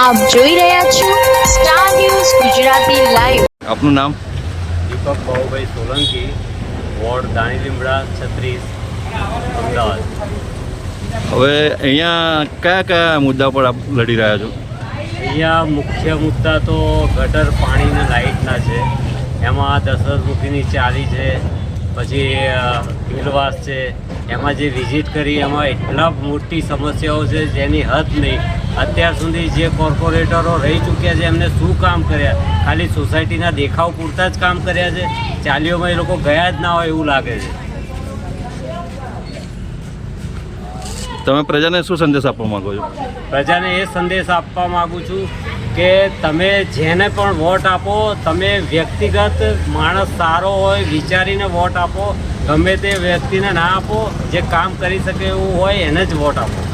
આપ જોઈ રહ્યા છો સ્ટાર ન્યૂઝ ગુજરાતી લાઈવ। આપનું નામ? દીપક બાબુભાઈ સોલંકી, વોર્ડ દાણી લીમડા 36, અમદાવાદ। હવે અહીંયા કયા કયા મુદ્દા પર આપ લડી રહ્યા છો? અહીંયા મુખ્ય મુદ્દા તો ગટર પાણી અને લાઇટના છે। એમાં દશરથમુખીની ચાલી છે, પછી ભીલવાસ છે। એમાં જે વિઝિટ કરી એમાં એટલા મોટી સમસ્યાઓ છે જેની હદ નહીં। અત્યાર સુધી જે કોર્પોરેટરો રહી ચૂક્યા છે એમને શું કામ કર્યા? ખાલી સોસાયટીના દેખાવ પૂરતા જ કામ કર્યા છે। ચાલીઓમાં એ લોકો ગયા જ ના હોય એવું લાગે છે। તમે પ્રજાને શું સંદેશ આપવા માગો છો? પ્રજાને એ સંદેશ આપવા માગું છું કે તમે જેને પણ વોટ આપો, તમે વ્યક્તિગત માણસ સારો હોય વિચારીને વોટ આપો। ગમે તે વ્યક્તિને ના આપો, જે કામ કરી શકે એવું હોય એને જ વોટ આપો।